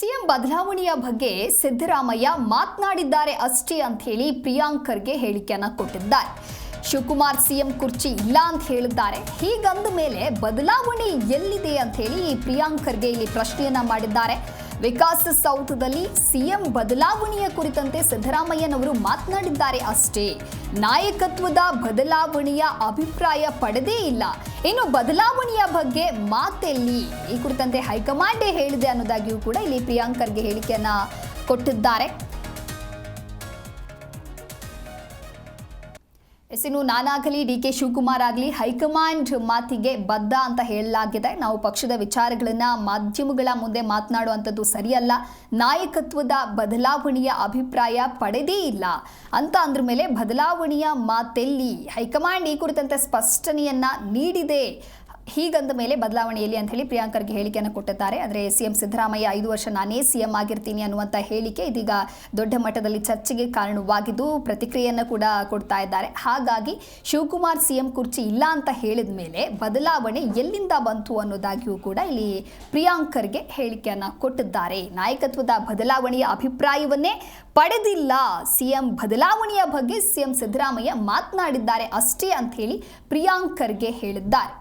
CM ಬದಲಾವಣೆಯ ಬಗ್ಗೆ ಸಿದ್ದರಾಮಯ್ಯ ಮಾತನಾಡಿದ್ದಾರೆ ಅಷ್ಟೇ ಅಂತ ಹೇಳಿ ಪ್ರಿಯಾಂಕ್ ಖರ್ಗೆ ಹೇಳಿಕೆಯನ್ನು ಕೊಟ್ಟಿದ್ದಾರೆ. ಶಿವಕುಮಾರ್ ಸಿಎಂ ಕುರ್ಚಿ ಇಲ್ಲ ಅಂತ ಹೇಳಿದ್ದಾರೆ. ಹೀಗಂದ ಮೇಲೆ ಬದಲಾವಣೆ ಎಲ್ಲಿದೆ ಅಂತ ಹೇಳಿ ಪ್ರಿಯಾಂಕ್ ಖರ್ಗೆ ಇಲ್ಲಿ ಪ್ರಶ್ನೆಯನ್ನ ಮಾಡಿದ್ದಾರೆ. ವಿಕಾಸ ಸೌಧದಲ್ಲಿ ಸಿಎಂ ಬದಲಾವಣೆಯ ಕುರಿತಂತೆ ಸಿದ್ದರಾಮಯ್ಯನವರು ಮಾತನಾಡಿದ್ದಾರೆ ಅಷ್ಟೇ. ನಾಯಕತ್ವದ ಬದಲಾವಣೆಯ ಅಭಿಪ್ರಾಯ ಪಡೆದೇ ಇಲ್ಲ. ಇನ್ನು ಬದಲಾವಣೆಯ ಬಗ್ಗೆ ಮಾತೆಲ್ಲಿ, ಈ ಕುರಿತಂತೆ ಹೈಕಮಾಂಡೇ ಹೇಳಿದೆ ಅನ್ನೋದಾಗಿಯೂ ಕೂಡ ಇಲ್ಲಿ ಪ್ರಿಯಾಂಕ್ ಖರ್ಗೆ ಹೇಳಿಕೆಯನ್ನ ಕೊಟ್ಟಿದ್ದಾರೆ. ಇನ್ನು ನಾನಾಗಲಿ ಡಿ.ಕೆ. ಶಿವಕುಮಾರ್ ಆಗಲಿ ಹೈಕಮಾಂಡ್ ಮಾತಿಗೆ ಬದ್ಧ ಅಂತ ಹೇಳಲಾಗಿದೆ. ನಾವು ಪಕ್ಷದ ವಿಚಾರಗಳನ್ನು ಮಾಧ್ಯಮಗಳ ಮುಂದೆ ಮಾತನಾಡುವಂಥದ್ದು ಸರಿಯಲ್ಲ, ನಾಯಕತ್ವದ ಬದಲಾವಣೆಯ ಅಭಿಪ್ರಾಯ ಪಡೆದೇ ಇಲ್ಲ ಅಂತ ಅಂದ್ರ ಮೇಲೆ ಬದಲಾವಣೆಯ ಮಾತೆಲ್ಲಿ, ಹೈಕಮಾಂಡ್ ಈ ಕುರಿತಂತೆ ಸ್ಪಷ್ಟನೆಯನ್ನ ನೀಡಿದೆ. ಹೀಗಂದ ಮೇಲೆ ಬದಲಾವಣೆಯಲ್ಲಿ ಅಂತ ಹೇಳಿ ಪ್ರಿಯಾಂಕ್ ಖರ್ಗೆ ಹೇಳಿಕೆಯನ್ನು ಕೊಟ್ಟಿದ್ದಾರೆ. ಆದರೆ ಸಿಎಂ ಸಿದ್ದರಾಮಯ್ಯ 5 ವರ್ಷ ನಾನೇ ಸಿಎಂ ಆಗಿರ್ತೀನಿ ಅನ್ನುವಂಥ ಹೇಳಿಕೆ ಇದೀಗ ದೊಡ್ಡ ಮಟ್ಟದಲ್ಲಿ ಚರ್ಚೆಗೆ ಕಾರಣವಾಗಿದ್ದು ಪ್ರತಿಕ್ರಿಯೆಯನ್ನು ಕೂಡ ಕೊಡ್ತಾ ಇದ್ದಾರೆ. ಹಾಗಾಗಿ ಶಿವಕುಮಾರ್ ಸಿಎಂ ಕುರ್ಚಿ ಇಲ್ಲ ಅಂತ ಹೇಳಿದ ಮೇಲೆ ಬದಲಾವಣೆ ಎಲ್ಲಿಂದ ಬಂತು ಅನ್ನೋದಾಗಿಯೂ ಕೂಡ ಇಲ್ಲಿ ಪ್ರಿಯಾಂಕ್ ಖರ್ಗೆ ಹೇಳಿಕೆಯನ್ನು ಕೊಟ್ಟಿದ್ದಾರೆ. ನಾಯಕತ್ವದ ಬದಲಾವಣೆಯ ಅಭಿಪ್ರಾಯವನ್ನೇ ಪಡೆದಿಲ್ಲ, ಸಿಎಂ ಬದಲಾವಣೆಯ ಬಗ್ಗೆ ಸಿಎಂ ಸಿದ್ದರಾಮಯ್ಯ ಮಾತನಾಡಿದ್ದಾರೆ ಅಷ್ಟೇ ಅಂತ ಹೇಳಿ ಪ್ರಿಯಾಂಕ್ ಖರ್ಗೆ ಹೇಳಿದ್ದಾರೆ.